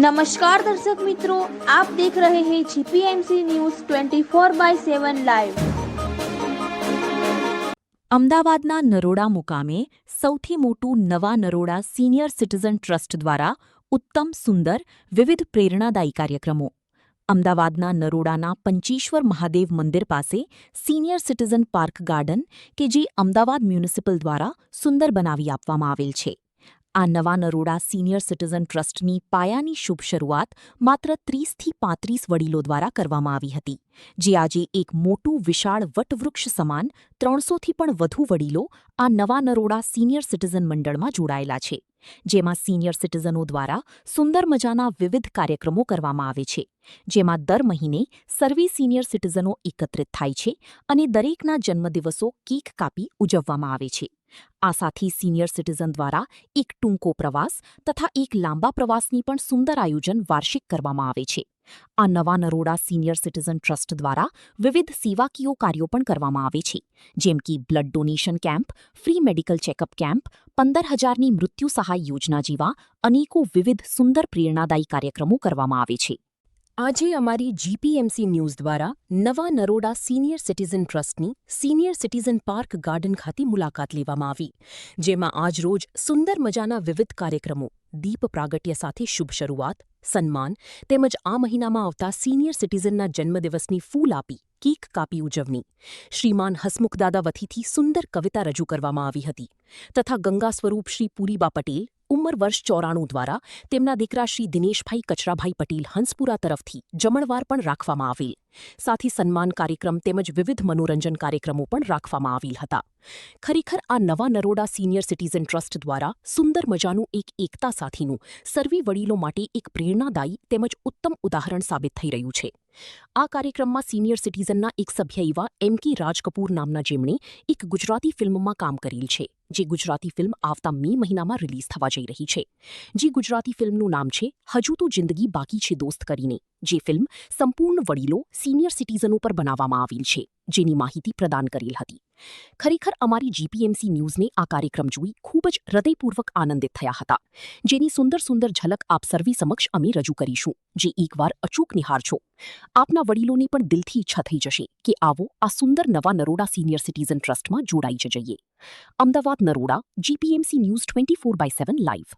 नमस्कार दर्शक मित्रों, आप देख रहे हैं जीपीएमसी न्यूज़ 24/7 લાઈવ। અમદાવાદના નરોડા મુકામે સૌથી મોટું નવા નરોડા સિનિયર સિટીઝન ટ્રસ્ટ દ્વારા ઉત્તમ સુંદર વિવિધ પ્રેરણાદાયી કાર્યક્રમો। અમદાવાદના નરોડાના પંચેશ્વર મહાદેવ મંદિર પાસે સિનિયર સિટીઝન પાર્ક ગાર્ડન કે જે અમદાવાદ મ્યુનિસિપલ દ્વારા સુંદર બનાવી આપવામાં આવેલ છે। આ નવા નરોડા સિનિયર સિટીઝન ટ્રસ્ટની પાયાની શુભ શરૂઆત માત્ર 30થી 35 વડીલો દ્વારા કરવામાં આવી હતી, જે આજે એક મોટું વિશાળ વટવૃક્ષ સમાન 300થી પણ વધુ વડીલો આ નવા નરોડા સિનિયર સિટીઝન મંડળમાં જોડાયેલા છે, જેમાં સિનિયર સિટીઝનો દ્વારા સુંદર મજાના વિવિધ કાર્યક્રમો કરવામાં આવે છે, જેમાં દર મહિને સર્વે સિનિયર સિટીઝનો એકત્રિત થાય છે અને દરેકના જન્મદિવસો કેક કાપી ઉજવવામાં આવે છે। આ સાથે સિનિયર સિટીઝન દ્વારા એક ટૂંકો પ્રવાસ તથા એક લાંબા પ્રવાસની પણ સુંદર આયોજન વાર્ષિક કરવામાં આવે છે। આ નવા નરોડા સિનિયર સિટીઝન ટ્રસ્ટ દ્વારા વિવિધ સેવાકીય કાર્યો પણ કરવામાં આવે છે, જેમ કે blood donation camp, free medical checkup camp, 15,000ની મૃત્યુ સહાય યોજના જેવા અનેકો વિવિધ સુંદર પ્રેરણાદાયી કાર્યક્રમો કરવામાં આવે છે। આજે અમારી જીપીએમસી ન્યૂઝ દ્વારા નવા નરોડા સિનિયર સિટીઝન ટ્રસ્ટની સિનિયર સિટીઝન પાર્ક ગાર્ડન ખાતે મુલાકાત લેવામાં આવી, જેમાં આજરોજ સુંદર મજાના વિવિધ કાર્યક્રમો, દીપ પ્રાગટ્ય સાથે શુભ શરૂઆત, સન્માન તેમજ આ મહિનામાં આવતા સિનિયર સિટીઝનના જન્મદિવસની ફૂલ આપી કેક કાપી ઉજવણી, શ્રીમાન હસમુખદાદા વતીથી સુંદર કવિતા રજૂ કરવામાં આવી હતી તથા ગંગા સ્વરૂપ શ્રી પૂરીબા પટેલ ઉંમર વર્ષ 94 દ્વારા તેમના દીકરા શ્રી દિનેશભાઈ કચરાભાઈ પટેલ હંસપુરા તરફથી જમણવાર પણ રાખવામાં આવેલ, સાથે સન્માન કાર્યક્રમ તેમજ વિવિધ મનોરંજન કાર્યક્રમો પણ રાખવામાં આવેલ હતા। ખરેખર આ નવા નરોડા સિનિયર સિટીઝન ટ્રસ્ટ દ્વારા સુંદર મજાનું એક એકતા સાથેનું સર્વે વડીલો માટે એક પ્રેરણાદાયી તેમજ ઉત્તમ ઉદાહરણ સાબિત થઈ રહ્યું છે। આ કાર્યક્રમમાં સિનિયર સિટીઝનના એક સભ્ય એવા M.K. રાજ કપૂર નામના જેમણે એક ગુજરાતી ફિલ્મમાં કામ કરેલ છે, જે ગુજરાતી ફિલ્મ આવતા મે મહિનામાં રિલીઝ થવા જઈ રહી છે, જે ગુજરાતી ફિલ્મનું નામ છે હજુ તો જિંદગી બાકી છે દોસ્ત કરીને, જે ફિલ્મ સંપૂર્ણ વડીલો સિનિયર સિટીઝનો પર બનાવવામાં આવેલ છે, જેની માહિતી પ્રદાન કરેલ હતી। ખરેખર અમારી જીપીએમસી ન્યૂઝને આ કાર્યક્રમ જોઈ ખૂબ જ હૃદયપૂર્વક આનંદિત થયા હતા, જેની સુંદર સુંદર ઝલક આપ સર્વે સમક્ષ અમે રજૂ કરીશું, જે એકવાર અચૂક નિહાળજો। આપના વડીલોને પણ દિલથી ઈચ્છા થઈ જશે કે આવો આ સુંદર નવા નરોડા સિનિયર સિટીઝન ટ્રસ્ટમાં જોડાઈ જઈએ। Ahmedabad Naroda, GPMC news 24/7 live.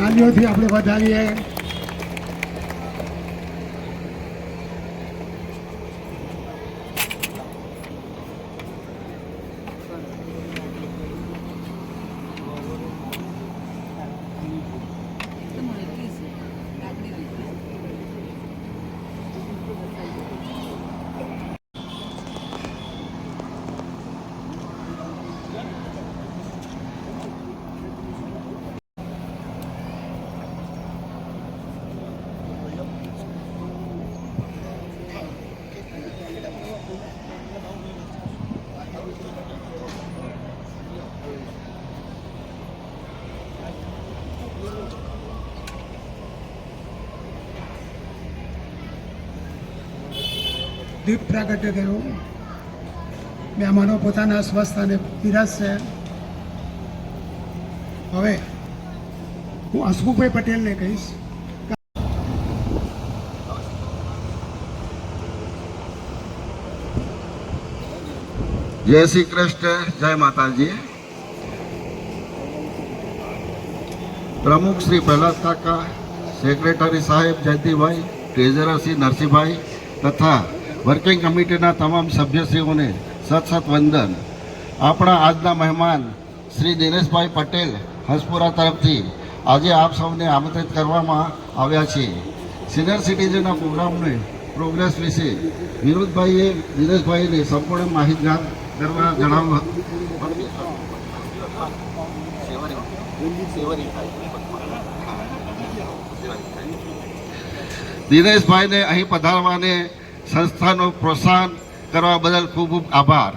તાળીઓથી આપણે વધાવીએ। દીપ પ્રાગટ્ય કર્યું। મહેમાનો પોતાના સ્વસ્થ અને બિરાજશે। હવે હું હસમુખભાઈ પટેલને કહીશ। જય શ્રી કૃષ્ણ, જય માતાજી। પ્રમુખ શ્રી પ્રહલાદ કાકા, સેક્રેટરી સાહેબ જયંતિભાઈ, ટ્રેઝરર શ્રી નરસિંહભાઈ તથા વર્કિંગ કમિટીના તમામ સભ્યશ્રીઓને સત વંદન। આપણા આજના મહેમાન શ્રી દિનેશભાઈ પટેલ હંસપુરા તરફથી આજે આપ સૌને આમંત્રિત કરવામાં આવ્યા છે। સિનિયર સિટીઝનના પ્રોગ્રેસ વિશે વિનોદભાઈએ દિનેશભાઈને સંપૂર્ણ માહિતગાર કરવા જણાવ્યું। દિનેશભાઈને અહીં પધારવાને સંસ્થાનું પ્રોત્સાહન કરવા બદલ ખૂબ ખૂબ આભાર।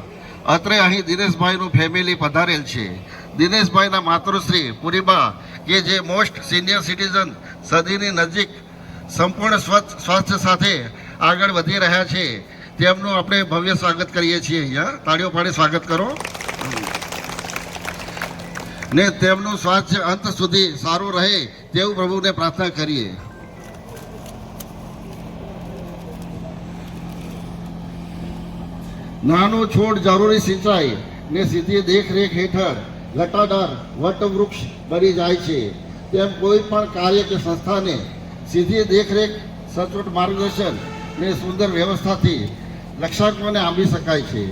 અત્રે અહીં દિનેશભાઈનું ફેમિલી પધારેલ છે। દિનેશભાઈના માતૃશ્રી પૂરીબા કે જે મોસ્ટ સિનિયર સિટીઝન સદીની નજીક સંપૂર્ણ સ્વાસ્થ્ય સાથે આગળ વધી રહ્યા છે તેમનું આપણે ભવ્ય સ્વાગત કરીએ છીએ. અહીંયા તાળીઓ પાડી સ્વાગત કરો ને તેમનું સ્વાસ્થ્ય અંત સુધી સારું રહે તેવું પ્રભુને પ્રાર્થના કરીએ. નાનો છોડ જરૂરી સિંચાઈ ને સીધી દેખરેખ હેઠળ લટાદાર વટવૃક્ષ બની જાય છે તેમ કોઈ પણ કાર્ય કે સંસ્થાને સીધી દેખરેખ, સચોટ માર્ગદર્શન ને સુંદર વ્યવસ્થાથી લક્ષ્યાંકોને આંબી શકાય છે.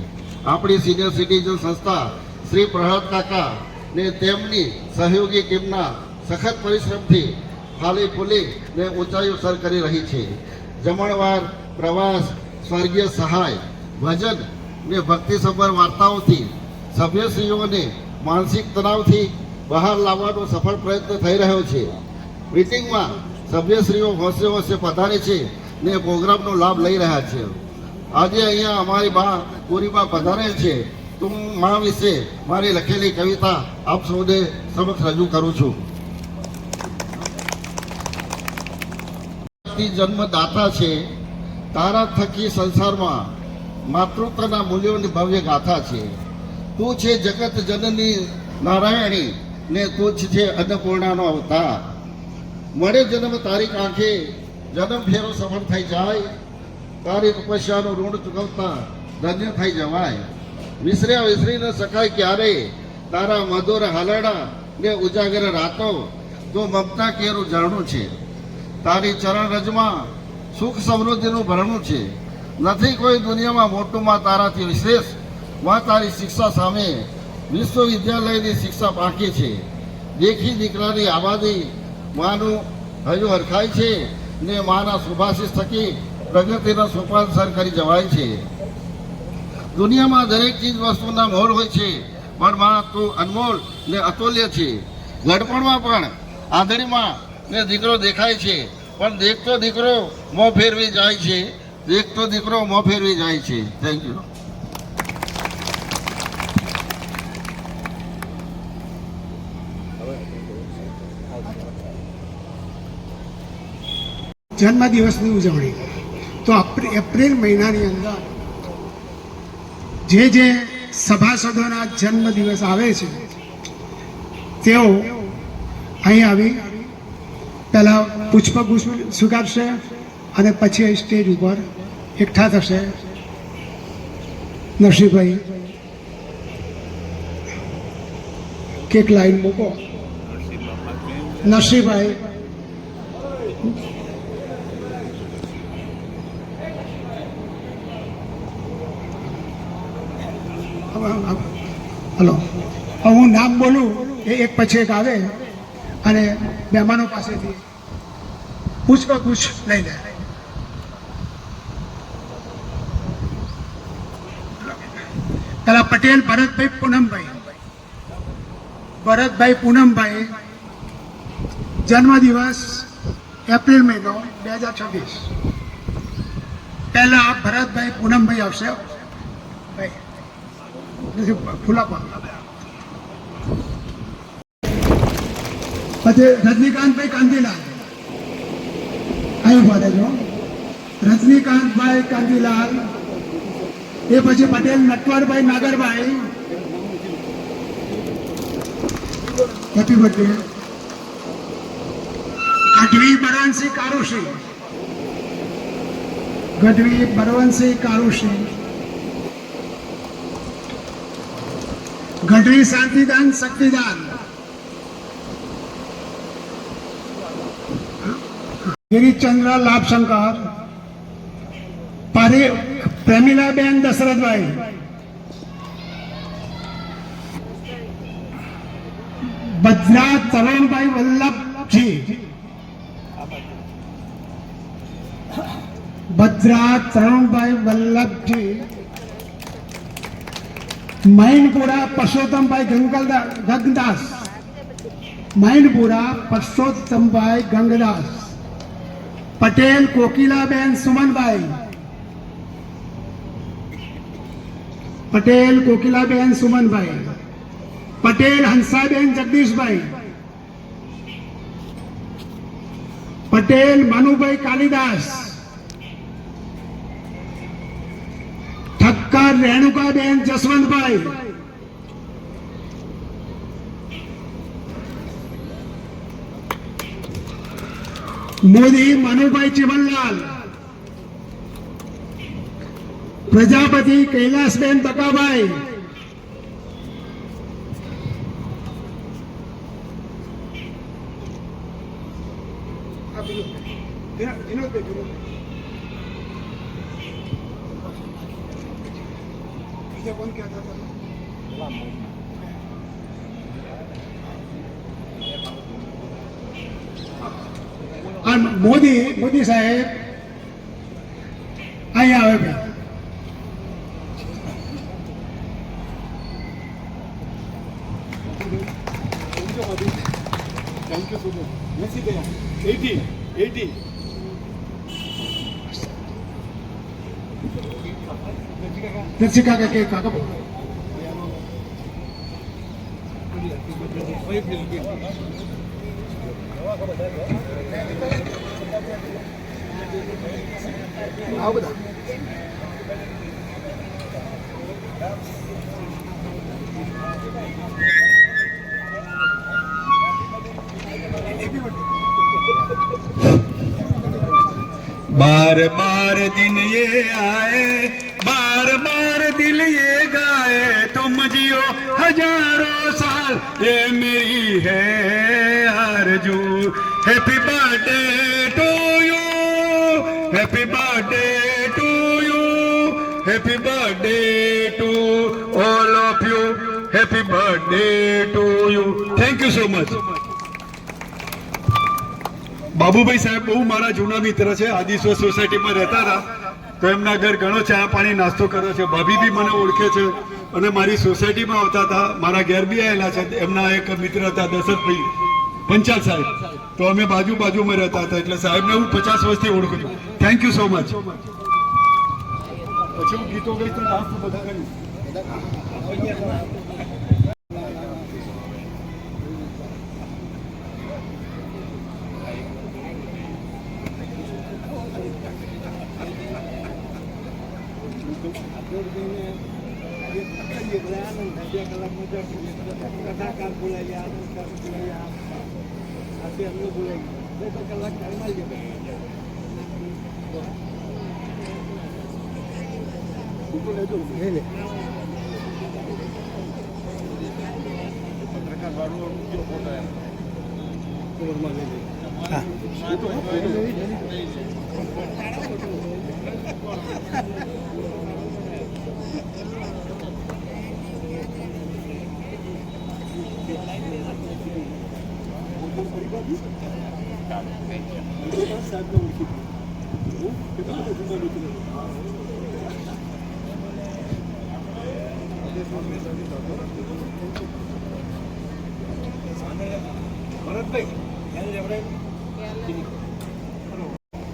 આપણી સિનિયર સિટીઝન સંસ્થા શ્રી પ્રહલાદ કાકા ને તેમની સહયોગી ટીમના સખત પરિશ્રમથી ફાલી ફૂલી ને ઊંચાઈઓ સર કરી રહી છે. જમણવાર, પ્રવાસ, સ્વર્ગીય સહાય, ભજન ને ભક્તિસભર વાર્તાઓથી સભ્યશ્રીઓને માનસિક તણાવથી બહાર લાવવાનો સફળ પ્રયત્ન થઈ રહ્યો છે. મીટિંગમાં સભ્યશ્રીઓ હોંશે હોંશે પધારે છે ને પ્રોગ્રામનો લાભ લઈ રહ્યા છે. આજે અહીંયા અમારી બા પૂરીબા પધારે છે તો હું મા વિશે મારી લખેલી કવિતા આપ સૌને સમક્ષ રજૂ કરું છું. જન્મદાતા છે, તારા થકી સંસારમાં માતૃત્વના મૂલ્યોની ભવ્ય ગાથા છે. તું છે જગત જનની નારાયણી ને તું જ છે અન્નપૂર્ણાનો અવતાર. મળે જન્મ તારી કાંખે જન્મ ફેરો સફળ થઈ જાય, તારી તપસ્યાનું ઋણ ચૂકવતા ધન્ય થઈ જવાય. વિસર્યા વિસરી ન શકાય ક્યારે તારા મધુર હાલરડા ને ઉજાગર રાતો, તો મમતા કેરું ઝરણું છે. તારી ચરણ રજમાં સુખ સમૃદ્ધિનું ભરણું છે. નથી કોઈ દુનિયામાં મોટું માં તારાથી વિશેષ. માં તારી શિક્ષા સામે વિશ્વવિદ્યાલયની શિક્ષા બાકી છે. દેખી દીકરાની આબાદી માનું હજુ હરખાય છે ને માના શુભાશીષ થકી પ્રગતિના સોપાન સર કરી જવાય છે. દુનિયામાં દરેક ચીજ વસ્તુના મોલ હોય છે, પણ માં તું અનમોલ ને અતુલ્ય છે. ગડપણમાં પણ આંધળીમાં ને દીકરો દેખાય છે, પણ દેખતો દીકરો મોં ફેરવી જાય છે. દેખતો દીકરો મોં ફેરવી જાય છે. Thank you. જન્મ દિવસની ઉજવણી તો એપ્રિલ મહિનાની અંદર જે સભાસદોના જન્મ દિવસ આવે છે તેઓ અહીં આવી પહેલાં પુષ્પગુચ્છ સ્વીકારશે અને પછી સ્ટેજ ઉપર એકઠા થશે. નરસિંહભાઈ કેક લાઈન મૂકો. નરસિંહભાઈ હલો, હું નામ બોલું એ એક પછી એક આવે અને મહેમાનો પાસેથી પુષ્પગુચ્છ લઈ લે. પેલા પટેલ ભરતભાઈ પૂનમભાઈ. ભરતભાઈ પૂનમભાઈ જન્મદિવસ એપ્રિલ મહિનો 2026. પહેલા ભરતભાઈ પૂનમભાઈ આવશે. ભાઈ ખુલ્લા પછી રજનીકાંતભાઈ કાંતિલાલ અહીં બોલે છો. રજનીકાંતભાઈ કાંતિલાલ એ પછી પટેલ નટવરભાઈ નાગરભાઈ. Happy birthday. ગઢવી બળવંતસિંહ કારુશી. ગઢવી બળવંતસિંહ કારુશી. ગઢવી શાંતિદાન શક્તિદાન. ગિરીશચંદ્ર લાભશંકર. પ્રેમિલાબેન દશરથભાઈ. બદ્રા તરુણભાઈ વલ્લભજી. બદ્રા તરુણભાઈ વલ્લભજી. મૈનપુરા પરસોત્તમભાઈ ગંગદાસ. મૈનપુરા પરસોત્તમભાઈ ગંગદાસ. પટેલ કોકિલાબેન સુમનભાઈ. પટેલ કોકિલાબેન સુમનભાઈ. પટેલ હંસાબેન જગદીશભાઈ. પટેલ મનુભાઈ કાલિદાસ, ઠક્કર રેણુકાબેન જસવંતભાઈ, મોદી મનુભાઈ ચિમનલાલ, પ્રજાપતિ કૈલાસબેન બકાભાઈ, મોદી સાહેબ અહીંયા આવે ભાઈ. દર્શિકા કે કાકા આવો બધા बार बार दिन ये आए, बार बार दिल ये गाए, तुम जियो हजारों साल, ये मेरी है आरज़ू. Happy birthday to you, happy birthday to you, happy birthday to all of you, happy birthday to you. Thank you so much. Babubhai સાહેબ બહુ મારા જૂના મિત્ર છે. આદિશ્વર સોસાયટીમાં રહેતા હતા તો એમના ઘર ઘણો ચા પાણી નાસ્તો કર્યો છે. ભાભી બી મને ઓળખે છે અને મારી સોસાયટીમાં આવતા હતા, મારા ઘેર બી આવેલા છે. એમના એક મિત્ર હતા દશરથભાઈ પંચાલ સાહેબ, તો અમે બાજુમાં રહેતા હતા. એટલે સાહેબને હું 50 વર્ષથી ઓળખું છું. Thank you so much. પછી હું ગીતો ગઈ તો ડાન્સ બધા કર્યું.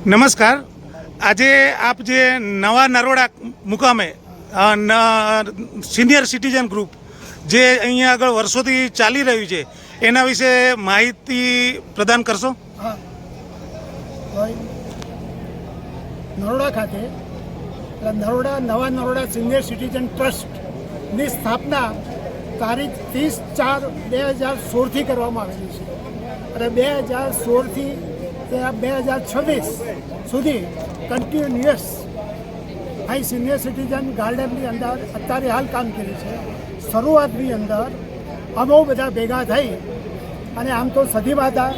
નમસ્કાર. આજે આપ જે નવા નરોડા મુકામે સિનિયર સિટીઝન ગ્રુપ જે અહીંયા આગળ વર્ષોથી ચાલી રહ્યું છે એના વિશે માહિતી પ્રદાન કરશો? નરોડા ખાતે નવા નરોડા સિનિયર સિટીઝન ટ્રસ્ટની સ્થાપના તારીખ 30/4/2016થી કરવામાં આવેલી છે અને 2016થી 2026 સુધી કન્ટિન્યુઅસ અહીં સિનિયર સિટીઝન ગાર્ડનની અંદર અત્યારે હાલ કામગીરી છે. શરૂઆતની અંદર અમે બધા ભેગા થઈ અને આમ તો સદીવાદા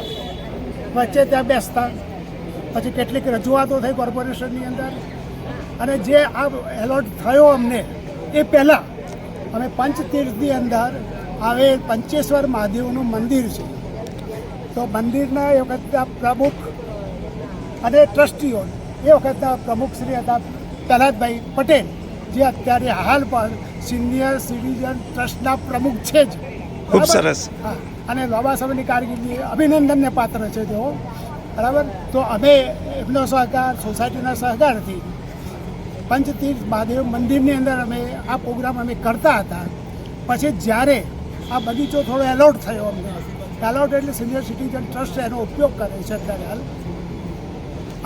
વચ્ચે ત્યાં બેસતા, પછી કેટલીક રજૂઆતો થઈ કોર્પોરેશનની અંદર, અને જે આ એલોટ થયો અમને એ પહેલાં અમે પંચતીર્થની અંદર આવે પંચેશ્વર મહાદેવનું મંદિર છે, તો મંદિરના એ વખતના પ્રમુખ અને ટ્રસ્ટીઓ એ વખતના પ્રમુખ શ્રી હતા પ્રહલાદભાઈ પટેલ, જે અત્યારે હાલ પણ સિનિયર સિટીઝન ટ્રસ્ટના પ્રમુખ છે જ. ખૂબ સરસ. હા, અને લાંબા સમયની કારકિર્દી અભિનંદનને પાત્ર છે તેઓ. બરાબર. તો અમે એમનો સહકાર, સોસાયટીના સહકારથી પંચતીર્થ મહાદેવ મંદિરની અંદર અમે આ પ્રોગ્રામ અમે કરતા હતા. પછી જ્યારે આ બગીચો થોડો એલોટ થયો અમને, એલોટ એટલે સિનિયર સિટીઝન ટ્રસ્ટ એનો ઉપયોગ કરે છે અત્યારે હાલ,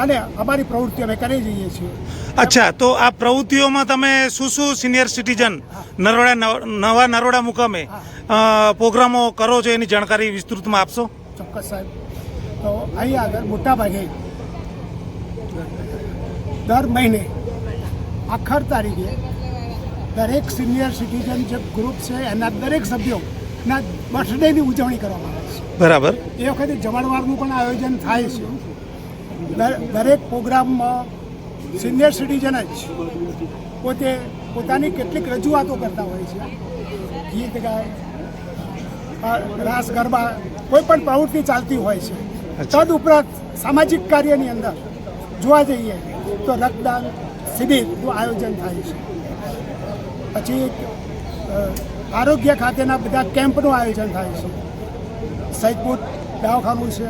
અને અમારી પ્રવૃત્તિ અમે કરી જઈએ છીએ. અચ્છા, તો આ પ્રવૃત્તિઓમાં તમે શું સિનિયર સિટીઝન નવા નરોડા મુકામે પ્રોગ્રામો કરો છો એની જાણકારી વિસ્તૃતમાં આપશો? ચોક્કસ સાહેબ. તો અહીં આગળ મોટાભાગે દર મહિને આખર તારીખે દરેક સિનિયર સિટીઝન જે ગ્રુપ છે એના દરેક સભ્યોના બર્થડેની ઉજવણી કરવામાં આવે છે. બરાબર. એ વખતે જમણવારનું પણ આયોજન થાય છે. દરેક પ્રોગ્રામમાં સિનિયર સિટીઝન જ પોતે પોતાની કેટલીક રજૂઆતો કરતા હોય છે. ગીત ગાય, રાસ ગરબા, કોઈ પણ પ્રવૃત્તિ ચાલતી હોય છે. તદ ઉપરાંત સામાજિક કાર્યની અંદર જોવા જઈએ તો રક્તદાન શિબિરનું આયોજન થાય છે. પછી આરોગ્ય ખાતેના બધા કેમ્પનું આયોજન થાય છે. સૈદપુર દવાખાનું છે.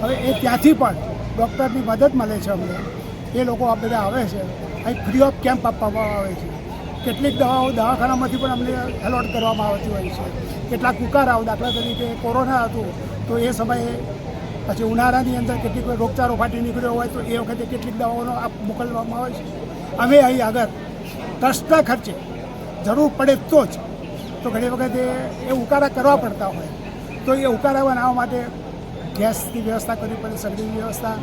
હવે એ ત્યાંથી પણ ડૉક્ટરની મદદ મળે છે અમને. એ લોકો આ બધા આવે છે, અહીં ફ્રી ઓફ કેમ્પ આપવામાં આવે છે. કેટલીક દવાઓ દવાખાનામાંથી પણ અમને એલોટ કરવામાં આવતી હોય છે. કેટલાક ઉકારાઓ, દાખલા તરીકે કોરોના હતું તો એ સમયે, પછી ઉનાળાની અંદર કેટલીક રોગચાળો ફાટી નીકળ્યો હોય તો એ વખતે કેટલીક દવાઓનો મોકલવામાં આવે છે. અમે અહીં આગળ ટ્રસ્ટના ખર્ચે જરૂર પડે તો જ, તો ઘણી વખતે એ ઉકાળા કરવા પડતા હોય તો એ ઉકાળા બનાવવા માટે ગેસની વ્યવસ્થા કરવી પડે, સગડીની વ્યવસ્થા,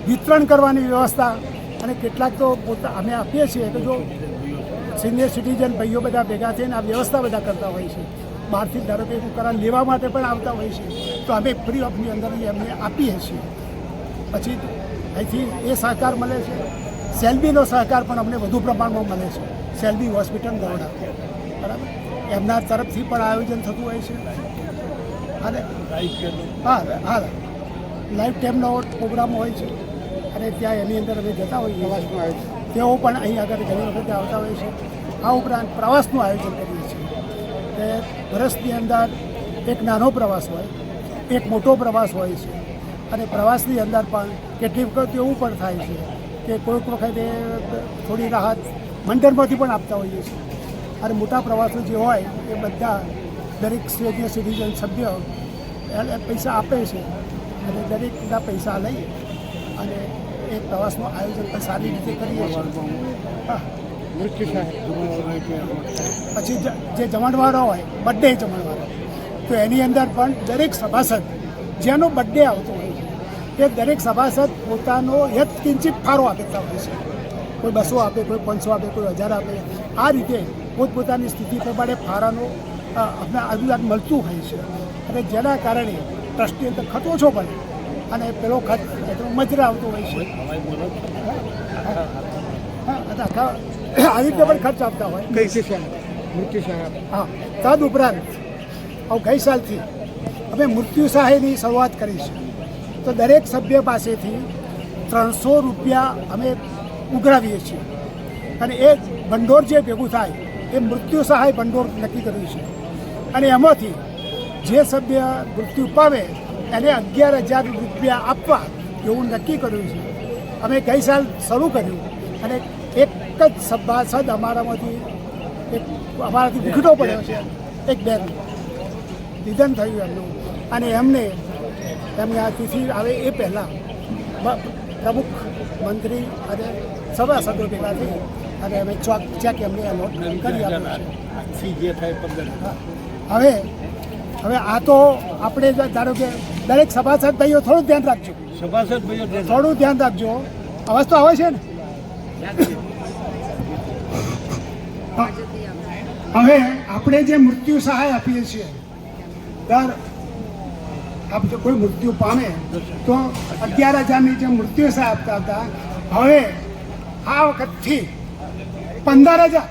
વિતરણ કરવાની વ્યવસ્થા. અને કેટલાક તો અમે આપીએ છીએ કે જો સિનિયર સિટીઝન ભાઈઓ બધા ભેગા થઈને આ વ્યવસ્થા બધા કરતા હોય છે. બહારથી ધારો કે ઉકાળા લેવા માટે પણ આવતા હોય છે તો અમે ફ્રી ઓફની અંદર એમને આપીએ છીએ. પછી અહીંથી એ સહકાર મળે છે. સેલ્બીનો સહકાર પણ અમને વધુ પ્રમાણમાં મળે છે. સેલ્બી હોસ્પિટલ દરોડા, બરાબર, એમના તરફથી પણ આયોજન થતું હોય છે. અને હા, લાઈફ ટાઈમનો પ્રોગ્રામ હોય છે અને ત્યાં એની અંદર અમે જતા હોઈએ છીએ. તેઓ પણ અહીં આગળ ઘણી વખતે આવતા હોય છે. આ ઉપરાંત પ્રવાસનું આયોજન કરીએ છીએ કે વર્ષની અંદર એક નાનો પ્રવાસ હોય, એક મોટો પ્રવાસ હોય છે. અને પ્રવાસની અંદર પણ કેટલીક વખત એવું પણ થાય છે કે કોઈક વખતે થોડી રાહત મંડળમાંથી પણ આપતા હોઈએ છીએ. અને મોટા પ્રવાસો જે હોય એ બધા દરેક સિનિયર સિટીઝન સભ્ય પૈસા આપે છે અને દરેકના પૈસા લઈ અને એ પ્રવાસનું આયોજન પણ સારી રીતે કરીએ છીએ. હા, પછી જે જમણવારો હોય, બર્થડે જમણવારો, તો એની અંદર પણ દરેક સભાસદ જેનો બર્થડે આવતો હોય છે એ દરેક સભાસદ પોતાનો યત્કિંચિત ફાળો આપતા હોય છે. કોઈ 200 આપે, કોઈ 500 આપે, કોઈ 1000 આપે. આ રીતે પોતપોતાની સ્થિતિ પ્રમાણે ફાળાનો અમને આજુબાજુ મળતું હોય છે. અને જેના કારણે ટ્રસ્ટની અંદર ખર્ચ ઓછો પડે અને પેલો ખર્ચ એટલો મજરા આવતો હોય છે. આવી રીતે પણ ખર્ચ આપતા હોય. હા, તદ ઉપરાંત ગઈ સાલથી અમે મૃત્યુ સહાયની શરૂઆત કરી છે. તો દરેક સભ્ય પાસેથી 300 રૂપિયા અમે ઉઘરાવીએ છીએ અને એ ભંડોળ જે ભેગું થાય એ મૃત્યુ સહાય ભંડોળ નક્કી કર્યું છે. અને એમાંથી જે સભ્ય મૃત્યુ પામે એને 11,000 રૂપિયા આપવા એવું નક્કી કર્યું છે. અમે ગઈ સાલ શરૂ કર્યું અને એક જ સભાસદ અમારામાંથી વિખટો પડ્યો છે. એક બેન નિધન થયું એમનું અને એમને આ તિથિ આવે એ પહેલાં પ્રમુખ, મંત્રી અને સભાસદો ભેગા થઈ અને અમે ચેક એમને એલોટ કરી આપ્યો છે. હવે આ તો આપણે ધારો કે દરેક સભાસદ ભાઈઓ થોડું ધ્યાન રાખજો. થોડું ધ્યાન રાખજો. અવાજ તો આવે છે ને? હવે આપણે જે મૃત્યુ સહાય આપીએ છીએ, જો કોઈ મૃત્યુ પામે તો 11,000ની જે મૃત્યુ સહાય આપતા હતા, હવે આ વખતથી 15,000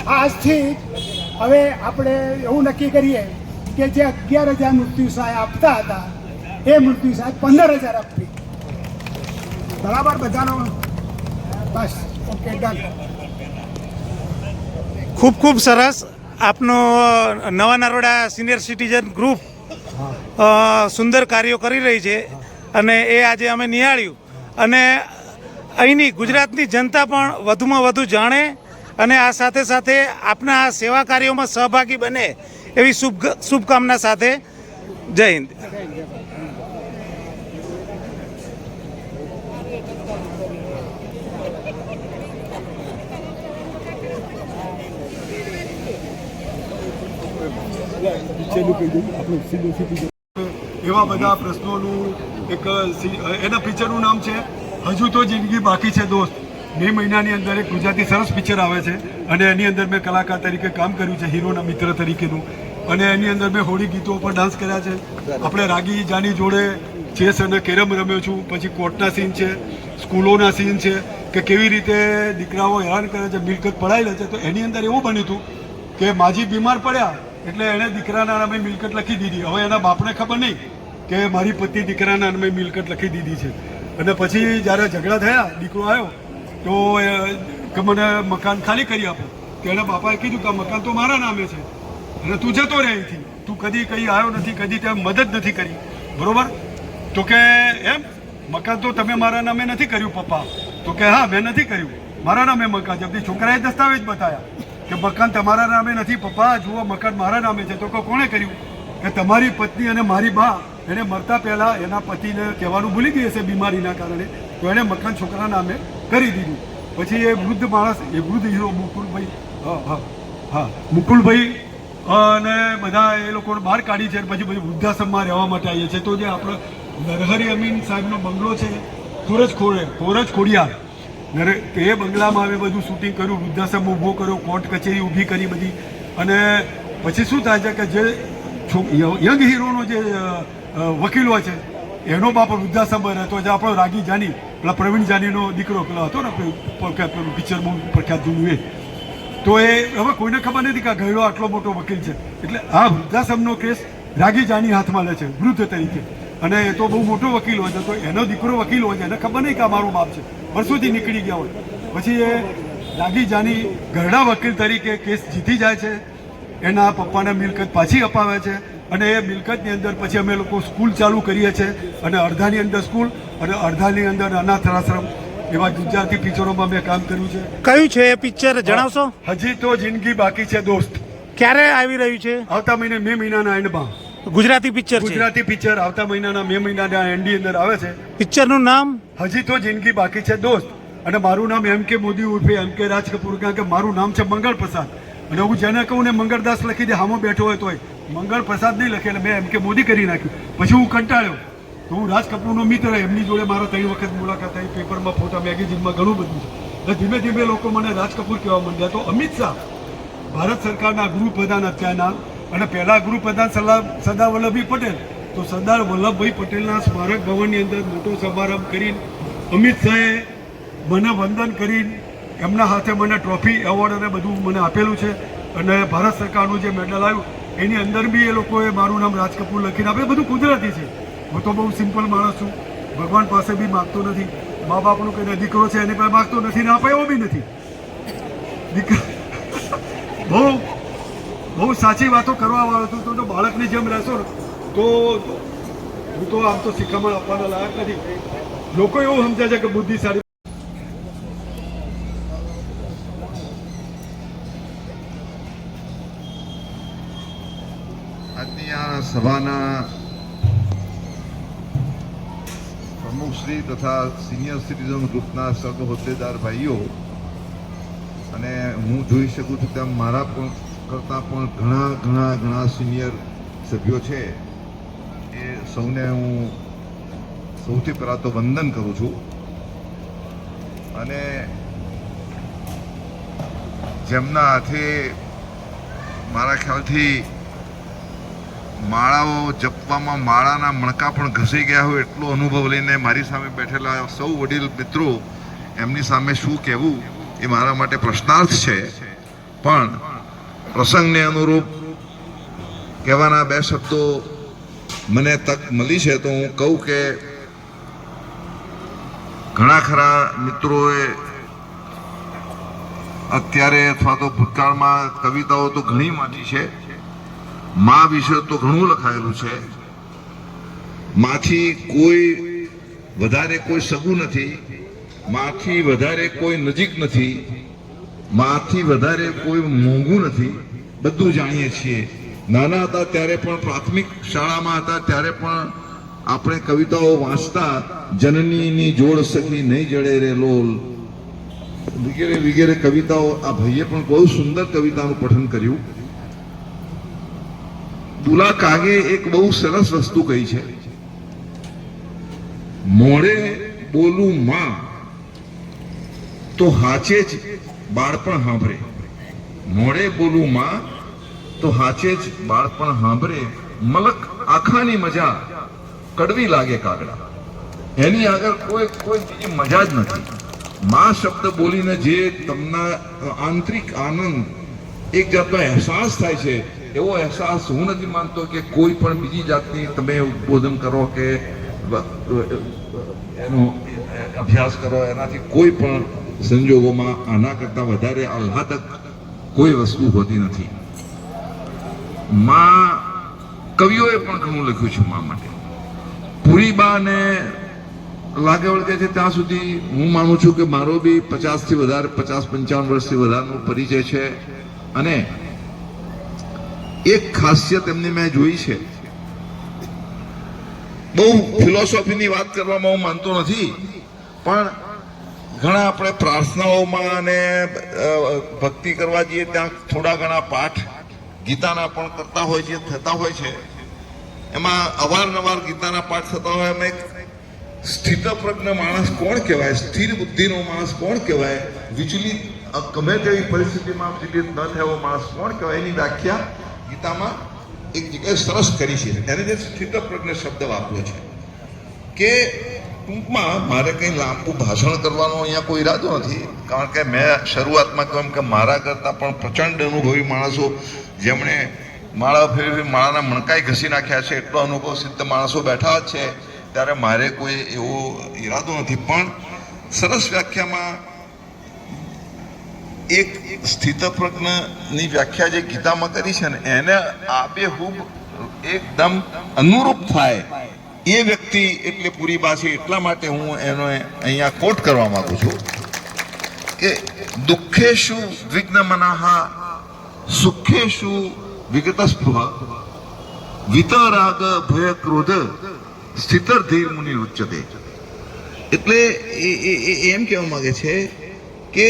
આજથી હવે આપણે એવું નક્કી કરીએ કે જે 11,000 મૃત્યુ સહાય આપતા હતા એ મૃત્યુ સહાય 15,000 આપવી. બરાબર બધાનો? બસ, ઓકે, ડન. ખૂબ ખૂબ સરસ. આપનો નવા નરોડા સિનિયર સિટીઝન ગ્રુપ સુંદર કાર્યો કરી રહી છે અને એ આજે અમે નિહાળ્યું અને અહીંની ગુજરાતની જનતા પણ વધુમાં વધુ જાણે અને આ સાથે સાથે આપના સેવા કાર્યોમાં સહભાગી બને એવી શુભકામના સાથે જય હિન્દ. એવા બધા પ્રશ્નોનું એક એના પિક્ચરનું નામ છે હજુ તો જિંદગી બાકી છે દોસ્ત. મે મહિનાની અંદર એક ગુજરાતી સરસ પિક્ચર આવે છે અને એની અંદર મેં કલાકાર તરીકે કામ કર્યું છે, હીરોના મિત્ર તરીકેનું. અને એની અંદર મેં હોળી ગીતો ઉપર ડાન્સ કર્યા છે. આપણે રાગી જાની જોડે ચેસ અને કેરમ રમ્યો છું. પછી કોર્ટના સીન છે, સ્કૂલોના સીન છે કે કેવી રીતે દીકરાઓ હેરાન કરે છે, મિલકત પડાવી લે છે. તો એની અંદર એવું બન્યું હતું કે માજી બીમાર પડ્યા એટલે એણે દીકરાના નામે મિલકત લખી દીધી. હવે એના બાપને ખબર નહીં કે મારી પત્ની દીકરાના નામે મિલકત લખી દીધી છે. અને પછી જ્યારે ઝઘડા થયા, દીકરો આવ્યો તો કે મને મકાન ખાલી કરી આપો. તો એના બાપાએ કીધું કે મકાન તો મારા નામે છે અને તું જતો રહે અહીંથી, તું કદી કંઈ આવ્યો નથી, કદી તે મદદ નથી કરી, બરોબર? તો કે એમ મકાન તો તમે મારા નામે નથી કર્યું પપ્પા. તો કે હા મેં નથી કર્યું, મારા નામે મકાન. જબથી છોકરાએ દસ્તાવેજ બતાવ્યા કે મકાન તમારા નામે નથી પપ્પા, જુઓ મકાન મારા નામે છે. તો કે કોણે કર્યું? કે તમારી પત્ની અને મારી બા એને મરતા પહેલાં એના પતિને કહેવાનું ભૂલી ગઈ હશે બીમારીના કારણે, તો એણે મકાન છોકરા નામે કરી દીધું. પછી એ વૃદ્ધ માણસ, એ વૃદ્ધ હીરો મુકુલભાઈ, હા મુકુલભાઈ અને બધા એ લોકોને બહાર કાઢી છે. પછી વૃદ્ધાશ્રમમાં રહેવા માટે આવીએ છીએ. તો જે આપણો નરહરી અમીન સાહેબનો બંગલો છે કોરજ ખોડિયાર, એ બંગલામાં અમે બધું શૂટિંગ કર્યું, વૃદ્ધાશ્રમ ઊભો કર્યો, કોર્ટ કચેરી ઊભી કરી બધી. અને પછી શું થાય છે કે જે યંગ હીરોનો જે વકીલ હોય છે એનો બાપ વૃદ્ધાશ્રમમાં રહેતો છે. આપણો રાગી જાની, પેલા પ્રવીણ જાનીનો દીકરો પેલો હતો ને પિક્ચર બહુ પ્રખ્યાત જૂનું એ. તો એ હવે કોઈને ખબર નથી કે ગયડો આટલો મોટો વકીલ છે. એટલે આ વૃદ્ધાશ્રમનો કેસ રાગી જાની હાથમાં લે છે વૃદ્ધ તરીકે. અને એ તો બહુ મોટો વકીલ હોય છે, તો એનો દીકરો વકીલ હોય છે, એને ખબર નહીં કે આ મારો બાપ છે, વર્ષોથી નીકળી ગયા હોય. પછી એ રાગી જાની ગરડા વકીલ તરીકે કેસ જીતી જાય છે, એના પપ્પાને મિલકત પાછી અપાવે છે. અને એ મિલકતની અંદર પછી અમે લોકો સ્કૂલ ચાલુ કરીએ છીએ. અને અડધાની અંદર સ્કૂલ અને અડધાની અંદર અનાથ આશ્રમ. એવા ગુજરાતી પિક્ચરોમાં મેં કામ કર્યું છે. કયું છે એ પિક્ચર જણાવશો? હજી તો જિંદગી બાકી છે દોસ્ત. ક્યારે આવી રહ્યું છે? આવતા મહિને મે મહિનાના એન્ડમાં. ગુજરાતી પિક્ચર છે? ગુજરાતી પિક્ચર આવતા મહિનાના મે મહિનાના એન્ડની અંદર આવે છે. પિક્ચરનું નામ હજી તો જિંદગી બાકી છે દોસ્ત. અને મારું નામ એમ કે મોદી ઉર્ફે એમ કે રાજ કપૂર, કારણ કે મારું નામ છે મંગળ પ્રસાદ. અને હું જેને કહું ને મંગળદાસ લખી દે, હામો બેઠો હોય તોય મંગળ પ્રસાદ નહીં લખે. એટલે મેં એમ કે મોદી કરી નાખ્યું. પછી હું કંટાળ્યો તો હું રાજ કપૂરનો મિત્ર, એમની જોડે મારા 3 વખત મુલાકાત થઈ, પેપરમાં, ફોટા, મેગેઝિનમાં ઘણું બધું છે. એટલે ધીમે ધીમે લોકો મને રાજ કપૂર કહેવા માંડ્યા. તો અમિત શાહ ભારત સરકારના ગૃહપ્રધાન અત્યારના, અને પહેલા ગૃહપ્રધાન સરદાર વલ્લભભાઈ પટેલ, તો સરદાર વલ્લભભાઈ પટેલના સ્મારક ભવનની અંદર મોટો સમારંભ કરીને અમિત શાહે મને વંદન કરીને એમના હાથે મને ટ્રોફી, એવોર્ડ અને બધું મને આપેલું છે. અને ભારત સરકારનું જે મેડલ આવ્યું એની અંદર બી એ લોકોએ મારું નામ રાજ કપૂર લખીને આપે. બધું કુદરતી છે. હું તો બહુ સિમ્પલ માણસ છું, ભગવાન પાસે બી માગતો નથી. મા બાપનું કહીને દીકરો છે એની પાસે માગતો નથી ને આપે એવો બી નથી. બહુ સાચી વાતો કરવા વાળો છું. તો બાળકની જેમ રહેશો ને તો હું તો આમ તો શિખામણ આપવાના લાયક નથી. લોકો એવું સમજે છે કે બુદ્ધિશાળી. આજની આ સભાના પ્રમુખશ્રી તથા સિનિયર સિટીઝન ગ્રુપના સર્વ હોદ્દેદાર ભાઈઓ, અને હું જોઈ શકું છું તેમ મારા પણ કરતાં પણ ઘણા સિનિયર સભ્યો છે, એ સૌને હું સૌથી પહેલાં તો વંદન કરું છું. અને જેમના હાથે મારા ખ્યાલથી માળાઓ જપવામાં માળાના મણકા પણ ઘસી ગયા હોય એટલો અનુભવ લઈને મારી સામે બેઠેલા સૌ વડીલ મિત્રો, એમની સામે શું કહેવું એ મારા માટે પ્રશ્નાર્થ છે. પણ પ્રસંગને અનુરૂપ કહેવાના 2 શબ્દો મને તક મળી છે તો હું કહું કે ઘણા ખરા મિત્રોએ અત્યારે અથવા તો ભૂતકાળમાં કવિતાઓ તો ઘણી વાંચી છે. મા વિશે તો ઘણું લખાયેલું છે. માથી કોઈ વધારે કોઈ સગું નથી, માથી વધારે કોઈ નજીક નથી, માથી વધારે કોઈ મોંઘું નથી. બધું જાણીએ છીએ. નાના હતા ત્યારે પણ, પ્રાથમિક શાળામાં હતા ત્યારે પણ આપણે કવિતાઓ વાંચતા. જનનીની જોડ સખી નહીં જડે રે લોલ વગેરે વગેરે કવિતાઓ. આ ભાઈએ પણ બહુ સુંદર કવિતાનું પઠન કર્યું. દુલા કાગે એક બહુ સરસ વસ્તુ કહી છે, મોડે બોલું માં તો હાચે જ બાળપણ સાંભળે. મોડે બોલું માં તો હાચે જ બાળપણ સાંભળે. મલક આખાની મજા કડવી લાગે કાગડા. એની આગળ કોઈ બીજી મજા જ નથી. માં શબ્દ બોલીને જે તમને આંતરિક આનંદ, એક જાતનો અહેસાસ થાય છે, એવો અહેસાસ હું નથી માનતો કે કોઈ પણ બીજી જાતની તમે ઉદ્બોધન કરો કે એનો અભ્યાસ કરો, એનાથી કોઈ પણ સંજોગોમાં આના કરતા વધારે આહ્લાદક કોઈ વસ્તુ હોતી નથી. માં, કવિઓએ પણ ઘણું લખ્યું છે મા માટે. પુરીબાને લાગે વળગે છે ત્યાં સુધી હું માનું છું કે મારો બી 50-55 વર્ષથી વધારેનો પરિચય છે. અને એક ખાસિયત એમની મેં જોઈ છે. બહુ ફિલોસોફીની વાત કરવામાં હું માનતો નથી, પણ ઘણા આપણે પ્રાર્થનાઓમાં અને ભક્તિ કરવા જઈએ ત્યાં થોડા ઘણા પાઠ ગીતાના પણ કરતા હોય છે, થતા હોય છે. એમાં અવારનવાર ગીતાના પાઠ થતા હોય. એમાં એક સ્થિતપ્રજ્ઞ માણસ કોણ કહેવાય, સ્થિર બુદ્ધિનો માણસ કોણ કહેવાય, વિચલિત ગમે તેવી પરિસ્થિતિમાં વિચલિત ન થયો માણસ કોણ કહેવાય, એની વ્યાખ્યા ગીતામાં એક જગ્યાએ સરસ કરી છે. એને જે સ્થિતપ્રજ્ઞ શબ્દ વાપર્યો છે. કે ટૂંકમાં મારે કંઈ લાંબુ ભાષણ કરવાનો અહીંયા કોઈ ઈરાદો નથી, કારણ કે મેં શરૂઆતમાં કહ્યું કે મારા કરતાં પણ પ્રચંડ અનુભવી માણસો, જેમણે માળા ફેરવી માળાના મણકાઈ ઘસી નાખ્યા છે, એટલો અનુભવ સિદ્ધ માણસો બેઠા જ છે, ત્યારે મારે કોઈ એવો ઈરાદો નથી. પણ સરસ વ્યાખ્યામાં એક સ્થિતપ્રજ્ઞની વ્યાખ્યા જે ગીતામાં કરી છે ને, એને આબેહૂબ એકદમ અનુરૂપ થાય એ વ્યક્તિ એટલે પુરીબા છે. એટલા માટે હું એનો અહીંયા કોટ કરવા માંગુ છું કે દુઃખેષુ વિઘ્નમનઃ સુખેષુ વિગતસ્પૃહ વિતરાગ ભય ક્રોધ સ્થિતર ધીર મુનિ ઉચ્ચતે. એટલે એમ કહેવા માંગે છે કે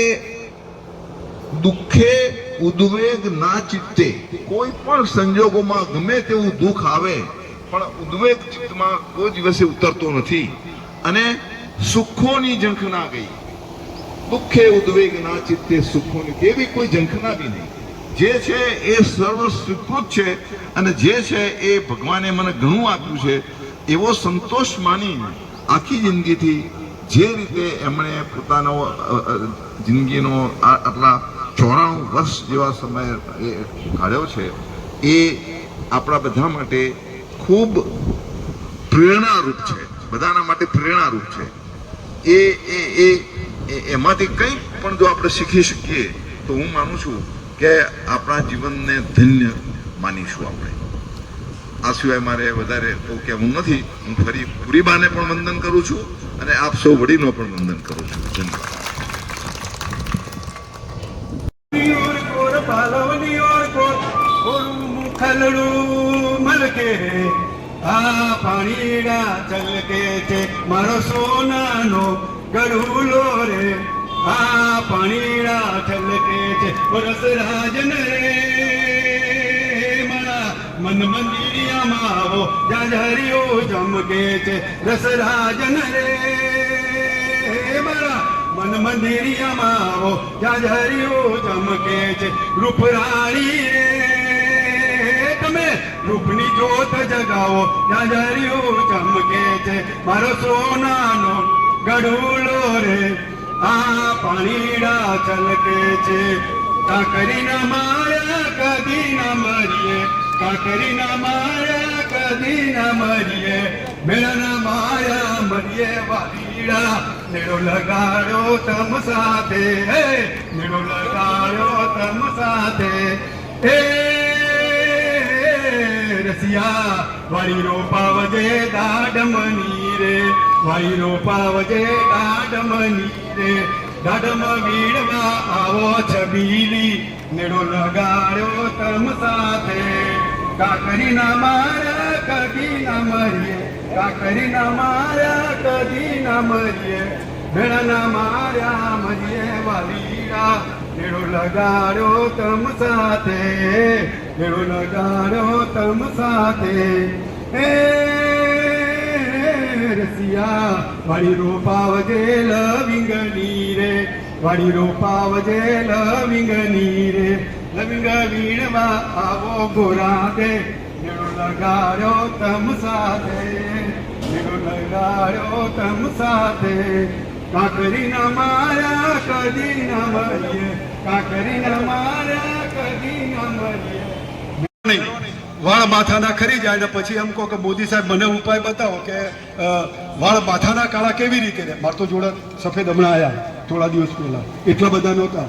દુઃખે ઉદ્વેગ ના ચિત્તે, કોઈ પણ સંજોગોમાં ગમે તેવું દુઃખ આવે પણ ઉદ્વેગ ચિત્તમાં કોઈ દિવસે ઉતરતો નથી. અને સુખોની ઝંખના ગઈ. દુઃખે ઉદ્વેગ ના ચિત્તે સુખોની, એવી કોઈ ઝંખના બી નહીં. જે છે એ સર્વ સ્વીકૃત છે, અને જે છે એ ભગવાને મને ઘણું આપ્યું છે, એવો સંતોષ માની આખી જિંદગીથી જે રીતે એમણે પોતાનો જિંદગીનો આટલા 94 વર્ષ જેવા સમય કાઢ્યો છે, એ આપણા બધા માટે ખૂબ પ્રેરણારૂપ છે. બધાના માટે પ્રેરણારૂપ છે. એમાંથી કંઈક પણ જો આપણે શીખી શકીએ તો હું માનું છું કે આપણા જીવનને ધન્ય માનીશું આપણે. આ સિવાય મારે વધારે તો કહેવું નથી. હું ફરી પુરીબાને પણ વંદન કરું છું અને આપ સૌ વડીલો પણ વંદન કરું છું. ધન્યવાદ. આ પાણીડા ચલકે છે મારો સોનાનો ગરુલો રે. આ પાણીડા છલકે છે રસરાજન રે. મારા મન મંદિરિયામાં આવો જાજરીઓ જમકે છે રસરાજન રે. મારા મન મંદિરિયામાં આવો જાજરીઓ જમકે છે રૂપરાણી રે. તમે રૂપની જોત જગાવો જાજરીઓ ચમકે છે મારો સોનાનો ગઢુલો રે. આ પાણીડા છલકે છે કાકરીના માયા કદી ના મરીએ. કાકરીના માયા કદી ના મરીએ. મેળાના માયા મરીએ વાલીડા. નેડો લગાડો તમ સાથે, નેડો લગાડો તમ સાથે. રસિયા વાળી રોપાવજે દાડમની રે. વાળી રોપાવજે દાડમની રે. દાડમ વીડવા આવો છબીલી. નેડો લગાડ્યો તમ સાથે. કાકરીના માર્યા કદી ના મરીએ, કાકરીના માર્યા કદી ના મરીએ, ભેળાના માર્યા મરીએ વાલીડા, મેળો લગાડ્યો તમ સાથે, મેળો લગાડ્યો તમ સાથે. એ રસિયા વાડી રોપાવજે લવિંગની રે, વાડી રોપાવજે લવિંગની રે, લવિંગ વીણવા આવો ગોરા દે, મેળો લગાડ્યો તમ સાથે, મેળો લગાડ્યો તમ સાથે. કાકરીના માર્યા કદી ના મરીએ, કાકરીના માર્યા કદી ના મરીએ. વાળ માથાના ખરી જાય ને પછી એમ કહો કે મોદી સાહેબ મને ઉપાય બતાવો કે વાળ માથાના કાળા કેવી રીતે રહે. મારે તો જોડા સફેદ હમણાં આવ્યા થોડા દિવસ પહેલા, એટલા બધા નહોતા.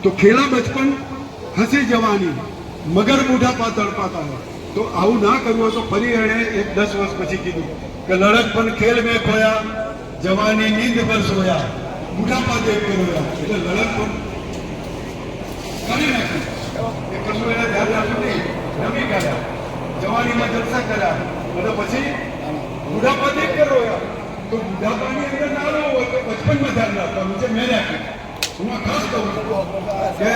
તો ખેલા બચપન હસી જવાની મગર બુઢાપા તડપાતા હોય. તો આવું ના કરવું હોય તો ફરી એણે 10 વર્ષ પછી કીધું કે લડત પણ ખેલ મેં ખોયા, જવાની નીંદ પર સોયા, બુઢાપા દેખ કે રોયા. એટલે લડત પણ કરી નાખી એ કશું એને ધ્યાન રાખ્યું નહીં, રમી ગયા, જવાનીમાં જલસા કર્યા અને પછી બુઢાપા દેખ કે રોયા. તો બુઢાપાની અંદર ના રહેવું હોય તો બચપનમાં ધ્યાન રાખવાનું છે. મેં રાખ્યું. હું ખાસ કહું છું કે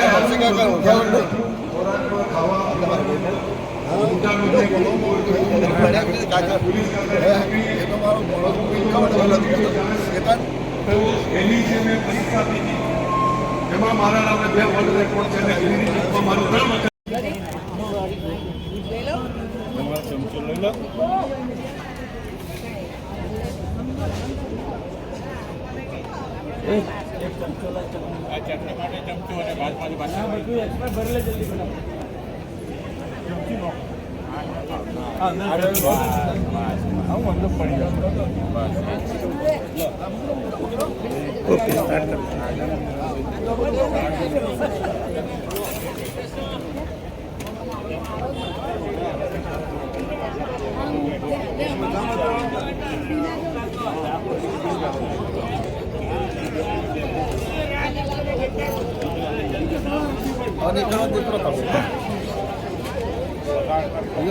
ખોરાકમાં ખાવા એની જે મેં પરીક્ષા આપી હતી એમાં મારા નામે 2 વર્લ્ડ રેકોર્ડ છે અને એની રીતમાં મારું 3 વખત.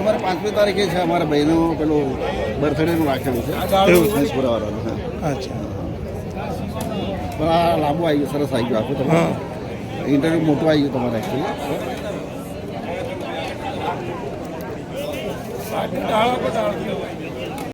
અમારે 5મી તારીખે છે અમારા ભાઈનો પેલું બર્થડેનું રાખેલું છે પુરાવાળાનું. અચ્છા, પણ આ લાંબુ આવી ગયું, સરસ આવી ગયું આખું. તમારે ઇન્ટરવ્યુ મોટું આવી ગયું તમારે એકચ્યુઅલી.